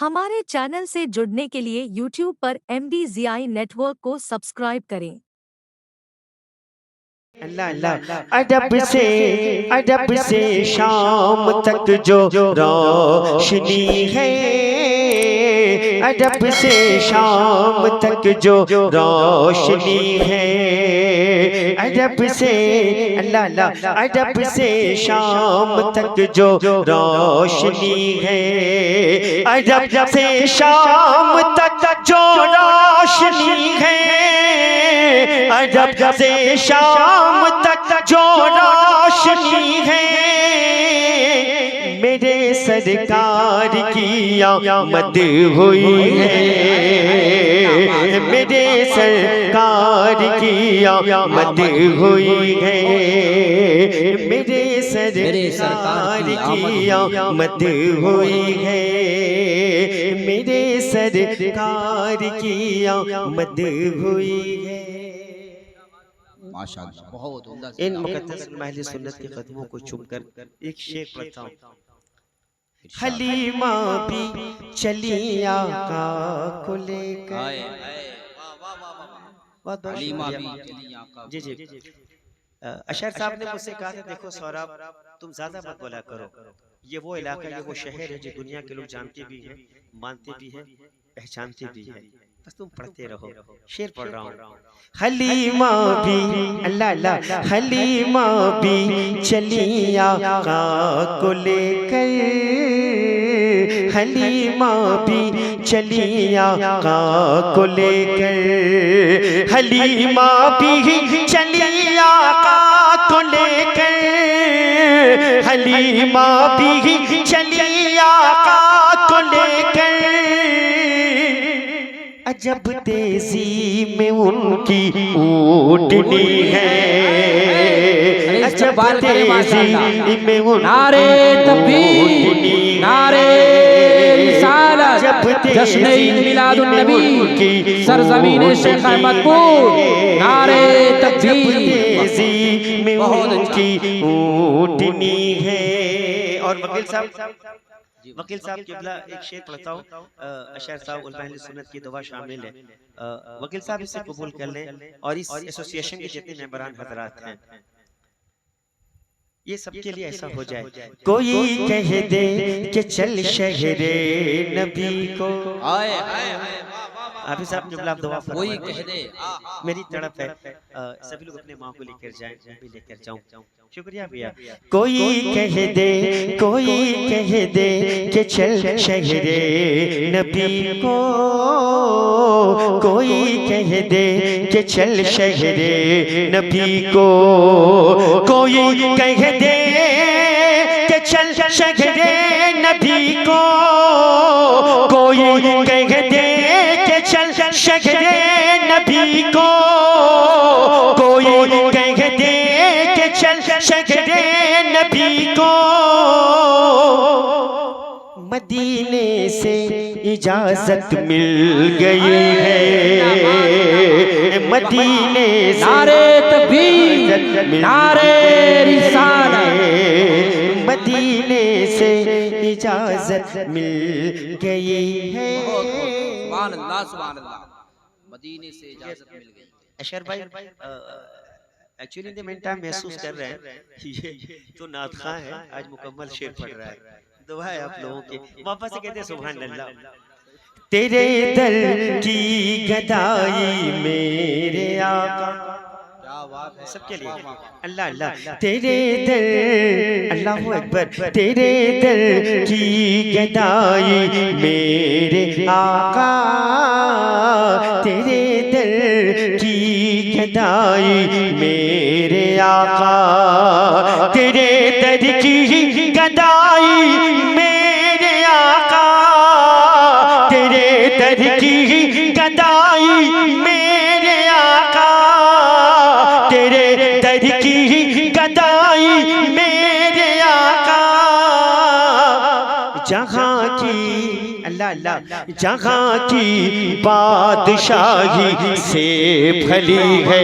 हमारे चैनल से जुड़ने के लिए YouTube पर MDZI नेटवर्क को सब्सक्राइब करें। अल्लाह अल्लाह अदब से शाम तक जो रोशनी है, अदब से शाम तक जो रोशनी है, अदब से अल्लाह अल्लाह अदब से शाम तक जो रोशनी है, अदब से शाम तक जो रोशनी है, अदब से शाम तक जो रोशनी है, मेरे सरकार की आमद हुई है, मेरे सरकार की आमद हुई है, मेरे सरकार की आमद हुई है, मेरे सरकार की आमद हुई है। माशाअल्लाह, बहुत उम्दा। इन मुक़द्दस महल सुन्नत के कदमों को चूमकर एक शेर पढ़ता हूँ। हलीमा भी चली आका को लेकर, हलीमा भी चली आका। जी जी। अशर साहब ने मुझसे कहा था, देखो सौरभ, तुम ज्यादा मत बोला करो, ये वो इलाका, ये वो शहर है जो दुनिया के लोग जानते भी हैं, मानते भी हैं, पहचानते भी हैं, बस तुम पढ़ते रहो। शेर पढ़ रहा हूँ। हलीमा भी अल्लाह अल्लाह हलीमा भी चली आका को लेकर, हलीमा भी चली आका को लेकर, हलीमा भी चली आका को लेकर, हलीमा भी चली आका को लेकर, अजब तेजी में उनकी ऊँटनी है, अजब तेजी में नारे तकबीर, नारे रिसालत, जश्न ईद मिलादुन नबी, सरज़मीन शेख अहमदपुर, नारे तकबीर, तेजी में उनकी ऊँटनी है। और वकील साहब किबला एक शेर पढ़ता हूँ। अशर साहब उल महल सुन्नत की दुआ शामिल है। वकील साहब इसे कबूल कर लें और इस एसोसिएशन के जितने मेंबरान हजरात हैं, ये सबके लिए ऐसा हो जाए, कोई कह दे कि चल शहरे नबी को, हाफिज साहब किबला दुआ कोई कह दे, मेरी तड़प है सभी लोग अपने माँ को लेकर जाएं, मैं भी लेकर जाऊं। शुक्रिया भैया। कोई कह दे कि चल शहरे नबी को, कोई कह दे कि चल शहरे नबी को, कोई कह दे कि चल शहरे नबी को, कोई कह दे कि चल शहरे नबी को, कोई कह दे कि चल शहरे नबी को, मदीने से इजाजत मिल गई है, मदीने से नारे तकबीर, नारे रिसालत, मदीने से इजाजत मिल गई है। सुभान अल्लाह, सुभान अल्लाह, मदीने से इजाजत मिल गई। अशर भाई actually in the mean time महसूस कर रहे हैं ये तो नात खां है, आज मुकम्मल शेर पढ़ रहा है। दुआ है आप लोगों की, वापस से कहते हैं सुभान अल्लाह। तेरे दर की गदाई मेरे आका, क्या बात है, सबके लिए अल्लाह अल्लाह, तेरे दर अल्लाहु अकबर, तेरे दर की गदाई मेरे आका, तेरे दर की गदाई मेरे आका, तेरे दर की गदाई मेरे आका, तेरे दर की गदाई मेरे आका, तेरे दर की गदाई मेरे आका, जहाँ की अल्लाह अल्लाह, जहाँ की बादशाही से भली है,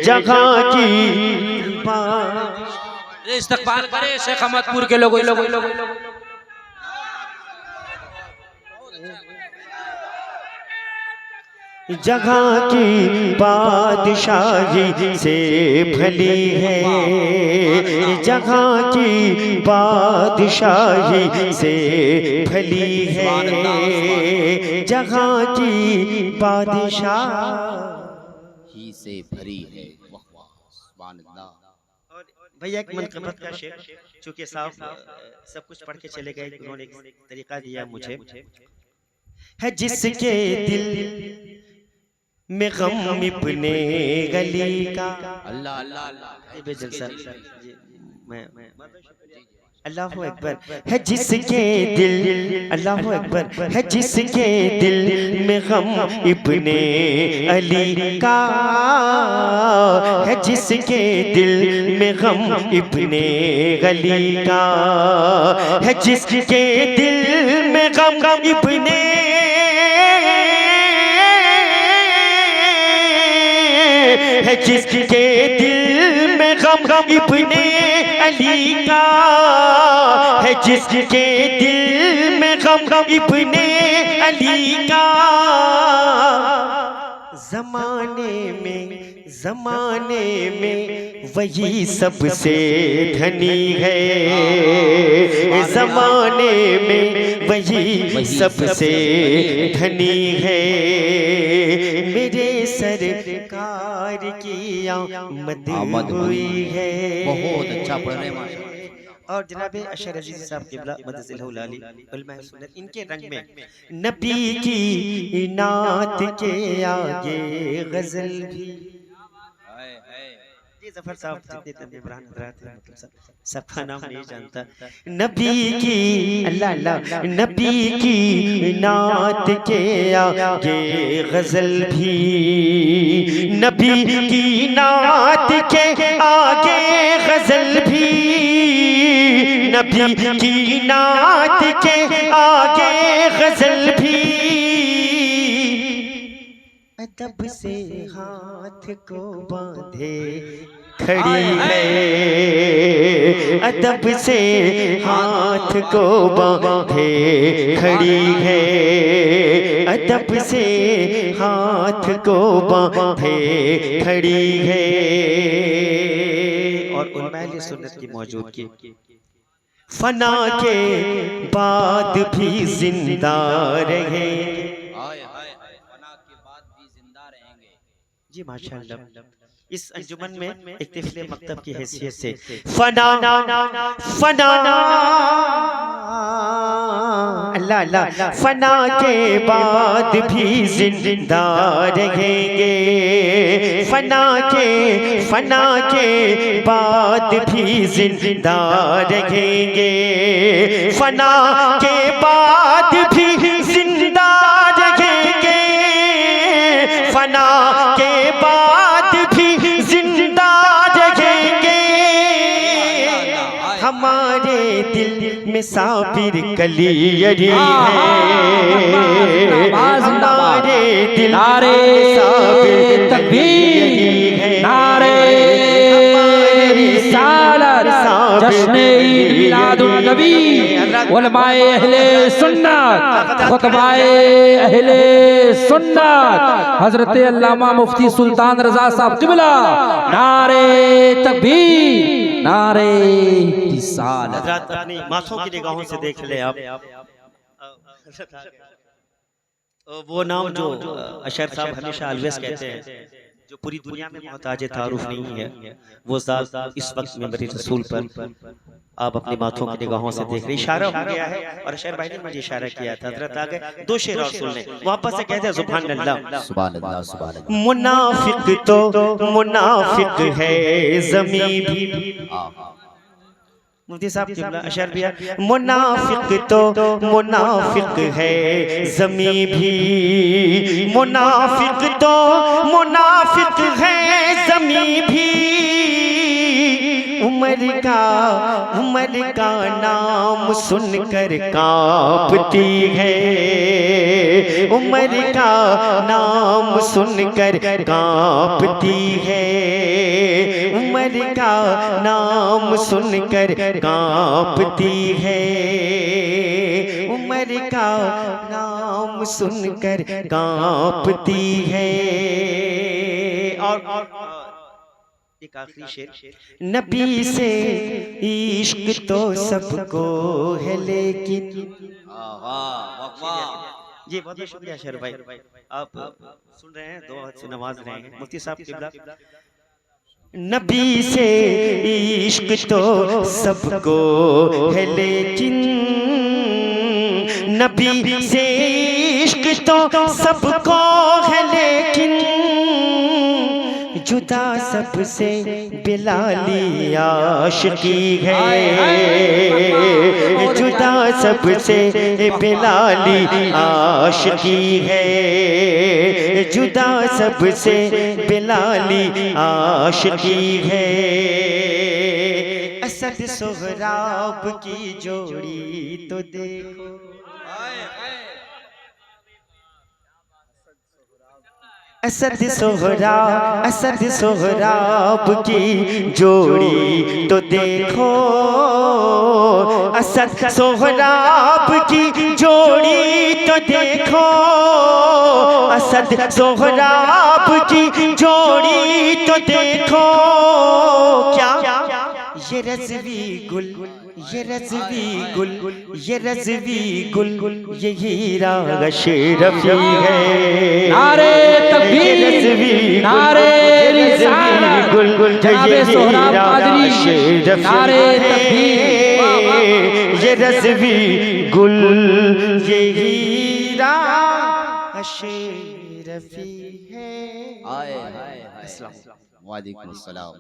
जहाँ की इस्तकबाल करे शेख अहमदपुर के लोगों। जहाँ की बादशाही से भली है, जहाँ की बादशाही से भली है, जहाँ की बादशाही से भरी है। वाह वाह, सुभान अल्लाह। और भैया एक मनक़बत का शेर, चूंकि साहब सब कुछ पढ़ के चले गए, उन्होंने एक तरीका दिया मुझे, है जिसके दिल में गम इब्ने गली का। अल्लाह अल्लाह अल्लाह, अल्लाह अकबर, है जिसके दिल, अल्लाह अकबर, है जिसके दिल में गम इब्ने अली का, है जिसके दिल में गम इब्ने गली का, है जिसके दिल में गम इब्ने है, जिसके दिल में गम इब्ने अली का, है जिसके दिल में गम इब्ने अली का। जमाने में वही सबसे धनी है, जमाने में वही सबसे धनी है, मेरे सरकार की आमद हुई है। बहुत अच्छा पढ़ रहे हैं माशाअल्लाह। और जनाब अशर अजीज साहब क़िबला मदजिलहुल आली उलमा सुन्नत, इनके रंग में नबी की नात के आगे गजल भी। जी जफर साहब जितने तब इमरान हजरात हैं, मतलब सबका नाम नहीं जानता। नबी की अल्लाह अल्लाह, नबी की नात के आगे गजल भी, नबी की नात के आगे गजल भी, नबी की नात के आगे गजल भी, अदब से हाथ को बांधे खड़ी है, अदब से हाथ को बांधे खड़ी है, अदब से हाथ को बांधे खड़ी है। और उलमा सुन्नत की मौजूदगी फना के बाद भी जिंदा रहे। जी माशाअल्लाह, इस अंजुमन में एक तिफले मकतब की हैसियत से फना अल्लाह अल्लाह, फना के बाद भी जिंदा रहेंगे, फना के बाद भी जिंदा रहेंगे, फना के बाद भी जिंदा रहेंगे, फना के बाद भी जिंदा रहेंगे। हमारे दिल में साबिर कलियरी है, हमारे दिल में साबिर कलियरी है, नारे रिसालत, जश्न मिलादुन नबी, उलमाए अहले सुन्नत, खुतबाए अहले सुन्नत, हजरत अल्लामा मुफ्ती सुल्तान रजा साहब क़िबला, नारे तकबीर, नारे रिसालत। हजरत अपनी माथों की निगाहों से देख ले आप, वो नाम जो अशर साहब हमेशा अलवेज कहते हैं, जो पूरी दुनिया में मोहताज तारुफ नहीं है, वो ज़ात इस वक्त में मेरे रसूल पर आप अपनी माथों की निगाहों से देख रहे। इशारा हो गया है और अशर भाई ने मुझे इशारा किया था, हजरत आ गए, दो शेर और सुन लें, वापस से कहते हैं सुभान अल्लाह सुभान अल्लाह सुभान अल्लाह। मुनाफिक तो मुनाफिक है ज़मीं भी, मुफ्ती साहब क़िबला अशर भी, मुनाफिक तो मुनाफिक है ज़मीं भी, मुनाफिक तो मुनाफिक है ज़मीं भी, उमर का नाम सुनकर कांपती है, उमर का नाम सुनकर कांपती है, उमर का नाम सुनकर कांपती है, उमर का नाम सुनकर कांपती है। और एक आखिरी शेर, नबी से इश्क तो सबको है लेकिन। जी बहुत बहुत शुक्रिया शेर भाई, आप सुन रहे हैं, दो हाथ से नवाज रहे हैं मुफ्ती साहब किबला। नबी से इश्क तो सबको है लेकिन, नबी से इश्क तो सबको है लेकिन, जुदा सबसे बिलाली आशिकी है, जुदा सबसे बिलाली आशिकी है, जुदा सबसे बिलाली आशिकी है। असद सोहराब की जोड़ी तो देखो, असद सोहराब की जोड़ी तो देखो, असद सोहराब की जोड़ी तो देखो, असद सोहराब की जोड़ी तो देखो। क्या ये रज़वी गुल, ये रज़वी गुल, ये रज़वी गुल, ये हीरा अशरफी है। नारे तकबीर, नारे रिसालत, जनाबे सोहराब कादरी, नारे तकबीर। ये रज़वी गुल, ये हीरा अशरफी है। हाय हाय हाय। वालेकुम अस्सलाम।